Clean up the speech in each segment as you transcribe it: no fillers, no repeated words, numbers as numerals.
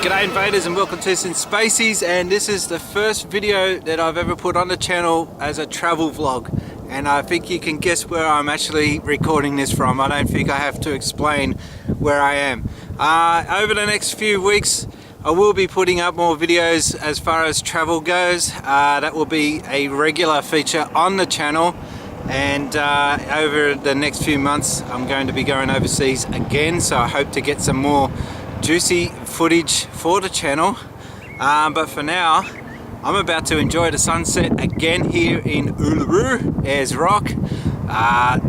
G'day invaders and welcome to Sin Spacies, and this is the first video that I've ever put on the channel as a travel vlog, and I think you can guess where I'm actually recording this from. I don't think I have to explain where I am. Over the next few weeks I will be putting up more videos as far as travel goes. That will be a regular feature on the channel, and over the next few months I'm going to be going overseas again, so I hope to get some more juicy footage for the channel. But for now I'm about to enjoy the sunset again here in Uluru, Ayers Rock.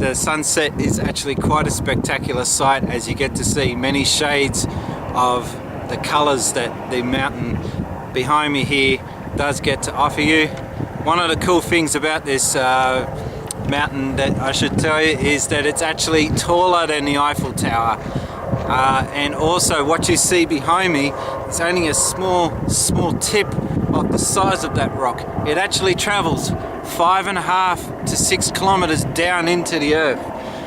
The sunset is actually quite a spectacular sight, as you get to see many shades of the colours that the mountain behind me here does get to offer you. One of the cool things about this mountain that I should tell you is that it's actually taller than the Eiffel Tower. And also what you see behind me is only a small tip of the size of that rock. It actually travels 5.5 to 6 kilometers down into the earth.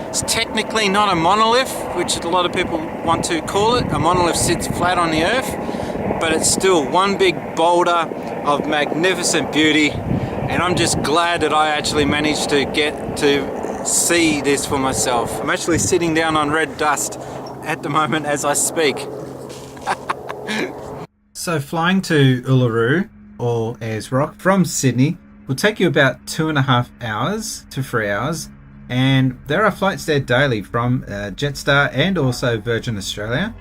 It's technically not a monolith, which a lot of people want to call it. A monolith sits flat on the earth, but it's still one big boulder of magnificent beauty, and I'm just glad that I actually managed to get to see this for myself. I'm actually sitting down on red dust at the moment as I speak. So flying to Uluru or Ayers Rock from Sydney will take you about 2.5 hours to 3 hours, and there are flights there daily from Jetstar and also Virgin Australia,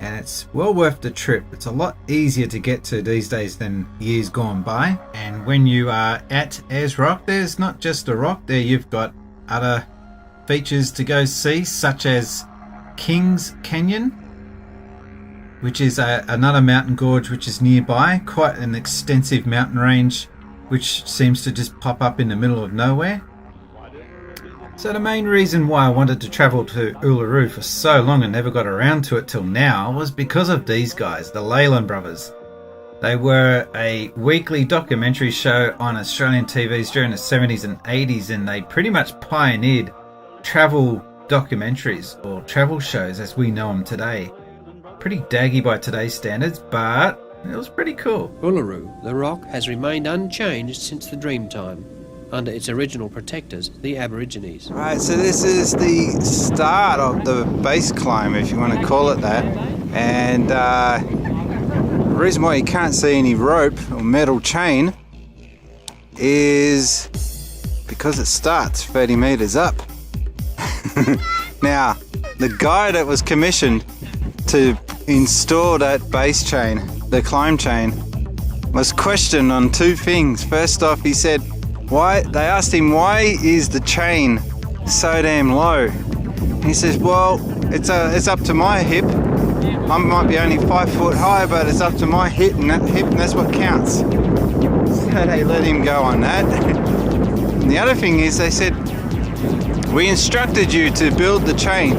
and it's well worth the trip. It's a lot easier to get to these days than years gone by. And when you are at Ayers Rock, there's not just a rock there, you've got other features to go see, such as Kings Canyon, which is another mountain gorge which is nearby, quite an extensive mountain range which seems to just pop up in the middle of nowhere. So the main reason why I wanted to travel to Uluru for so long and never got around to it till now was because of these guys, the Leyland Brothers. They were a weekly documentary show on Australian TVs during the 70s and 80s, and they pretty much pioneered travel documentaries, or travel shows as we know them today. Pretty daggy by today's standards, but it was pretty cool. Uluru, the rock, has remained unchanged since the Dreamtime, under its original protectors, the Aborigines. Right, so this is the start of the base climb, if you want to call it that, and the reason why you can't see any rope or metal chain is because it starts 30 meters up. Now, the guy that was commissioned to install that base chain, the climb chain, was questioned on two things. First off, he said, they asked him, why is the chain so damn low? And he says, well, it's up to my hip. I might be only 5 foot high, but it's up to my hip, and that's what counts. So they let him go on that. And the other thing is, they said, we instructed you to build the chain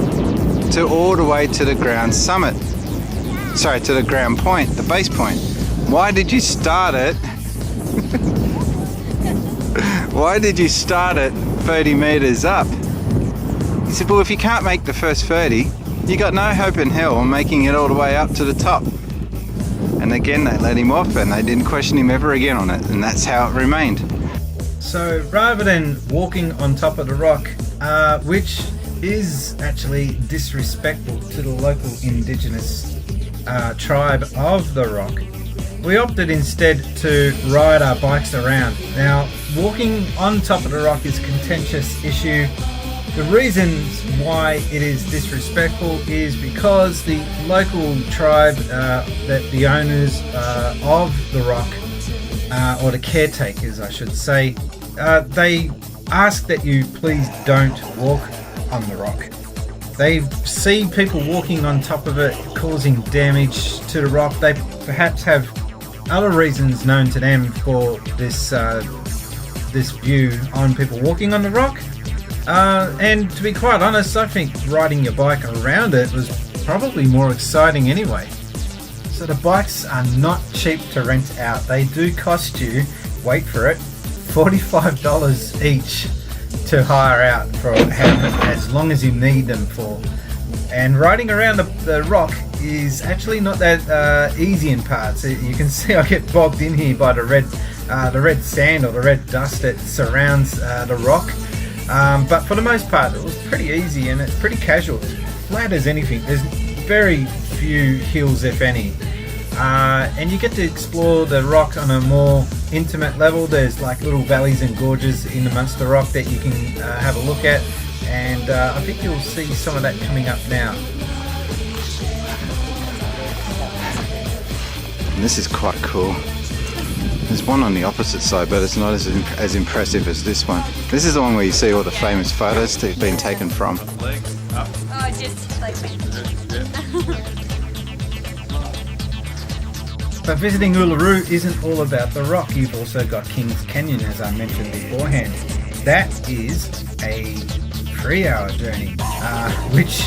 to all the way to the ground summit. Sorry, to the ground point, the base point. Why did you start it? Why did you start it 30 meters up? He said, well, if you can't make the first 30, you got no hope in hell on making it all the way up to the top. And again, they let him off, and they didn't question him ever again on it, and that's how it remained. So rather than walking on top of the rock, which is actually disrespectful to the local indigenous tribe of the rock, we opted instead to ride our bikes around. Now, walking on top of the rock is a contentious issue. The reasons why it is disrespectful is because the local tribe, that the owners of the rock, or the caretakers I should say, they ask that you please don't walk on the rock. They see people walking on top of it causing damage to the rock. They perhaps have other reasons known to them for this view on people walking on the rock. And to be quite honest, I think riding your bike around it was probably more exciting anyway. So the bikes are not cheap to rent out. They do cost you, wait for it, $45 each to hire out for as long as you need them for. And riding around the rock is actually not that easy in parts. You can see I get bogged in here by the red sand or the red dust that surrounds the rock. But for the most part, it was pretty easy and it's pretty casual. It's flat as anything. There's very few hills, if any. And you get to explore the rock on a more intimate level. There's like little valleys and gorges in amongst the rock that you can have a look at, and I think you'll see some of that coming up now. And this is quite cool. There's one on the opposite side, but it's not as impressive as this one. This is the one where you see all the famous photos that have been taken from. Oh, just like But visiting Uluru isn't all about the rock. You've also got Kings Canyon, as I mentioned beforehand. That is a 3-hour journey, which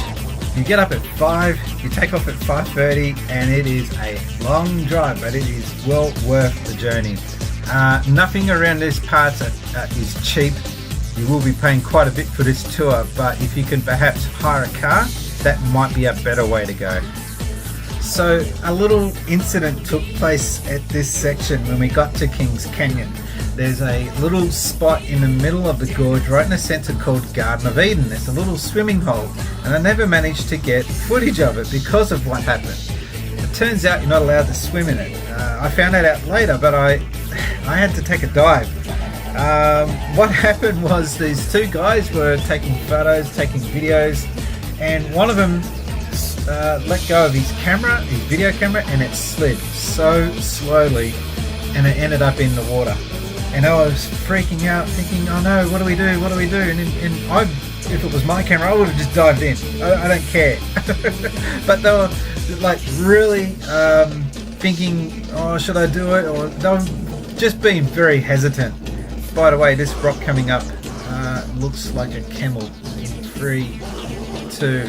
you get up at 5, you take off at 5:30, and it is a long drive, but it is well worth the journey. Nothing around this part is cheap. You will be paying quite a bit for this tour, but if you can perhaps hire a car, that might be a better way to go. So a little incident took place at this section when we got to Kings Canyon. There's a little spot in the middle of the gorge right in the center called Garden of Eden. There's a little swimming hole, and I never managed to get footage of it because of what happened. It turns out you're not allowed to swim in it. I found that out later, but I had to take a dive. What happened was these two guys were taking photos, taking videos, and one of them let go of his video camera, and it slid so slowly and it ended up in the water. And I was freaking out thinking, oh no, what do we do? And I, if it was my camera, I would have just dived in. I don't care. But they were like really thinking, oh, should I do it? Or they were just being very hesitant. By the way, this rock coming up looks like a camel. 3, 2,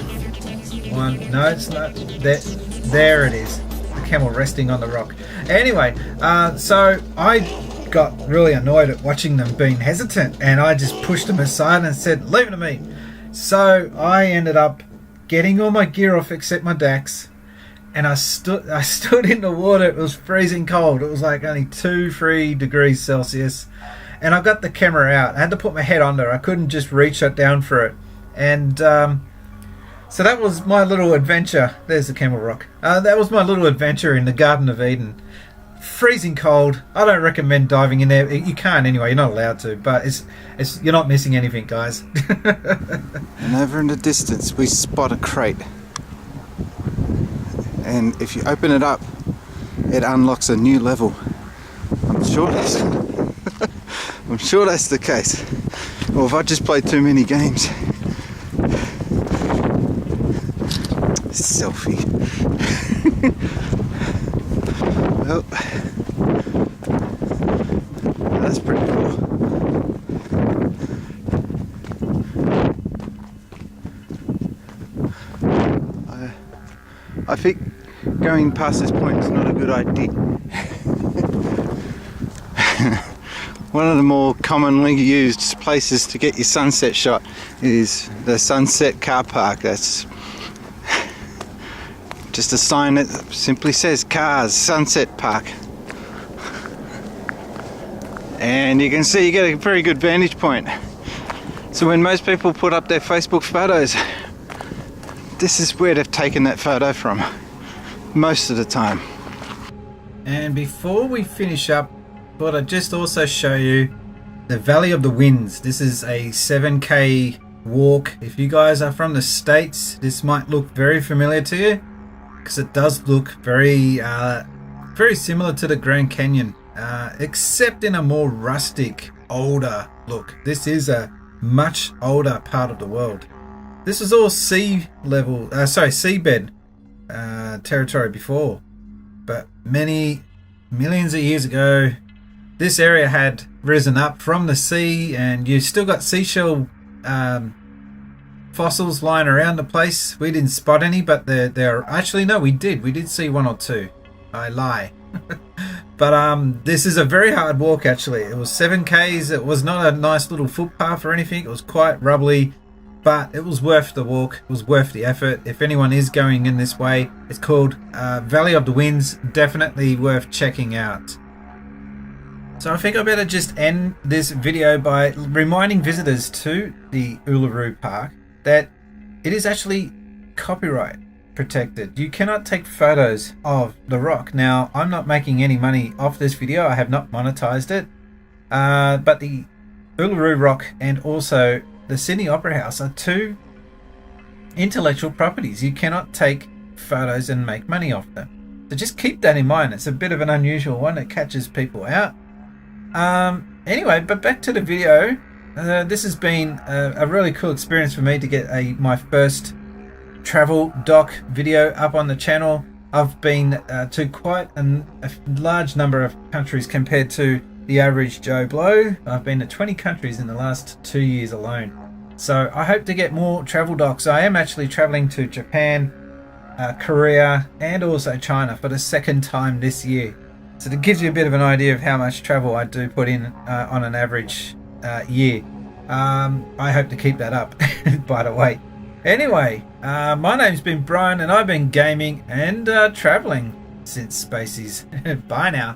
1. No, it's not. There it is. The camel resting on the rock. Anyway, so I got really annoyed at watching them being hesitant, and I just pushed them aside and said, leave it to me. So I ended up getting all my gear off except my Dax, and I stood in the water. It was freezing cold. It was like only 2-3 degrees Celsius, and I got the camera out. I had to put my head under. I couldn't just reach it down for it. And so that was my little adventure. There's the Camel Rock. That was my little adventure in the Garden of Eden. Freezing cold. I don't recommend diving in there. You can't anyway. You're not allowed to. But you're not missing anything, guys. And over in the distance, we spot a crate. And if you open it up, it unlocks a new level. I'm sure that's the case. Or if I just played too many games. Selfie. Well, that's pretty cool. I think going past this point is not a good idea. One of the more commonly used places to get your sunset shot is the Sunset Car Park. That's just a sign that simply says Cars Sunset Park. And you can see you get a very good vantage point. So when most people put up their Facebook photos, this is where they've taken that photo from most of the time. And before we finish up, I thought I'd just also show you the Valley of the Winds. This is a 7k walk. If you guys are from the States, this might look very familiar to you, because it does look very similar to the Grand Canyon, except in a more rustic, older look. This is a much older part of the world. This was all seabed territory before, but many millions of years ago, this area had risen up from the sea, and you've still got seashell fossils lying around the place. We didn't spot any, but there actually, no, we did see 1 or 2. I lie. But this is a very hard walk. Actually, it was 7 k's. It was not a nice little footpath or anything. It was quite rubbly, but it was worth the walk. It was worth the effort. If anyone is going in this way, it's called Valley of the Winds. Definitely worth checking out. So I think I better just end this video by reminding visitors to the Uluru Park that it is actually copyright protected. You cannot take photos of the rock. Now, I'm not making any money off this video. I have not monetized it. But the Uluru Rock and also the Sydney Opera House are two intellectual properties. You cannot take photos and make money off them. So just keep that in mind. It's a bit of an unusual one. It catches people out. Anyway, but back to the video. This has been a really cool experience for me to get my first travel doc video up on the channel. I've been to quite a large number of countries compared to the average Joe Blow. I've been to 20 countries in the last 2 years alone. So I hope to get more travel docs. I am actually traveling to Japan, Korea, and also China for the second time this year. So that gives you a bit of an idea of how much travel I do put in on an average year. I hope to keep that up, by the way. Anyway, my name's been Brian, and I've been gaming and traveling since Spacies. Bye now.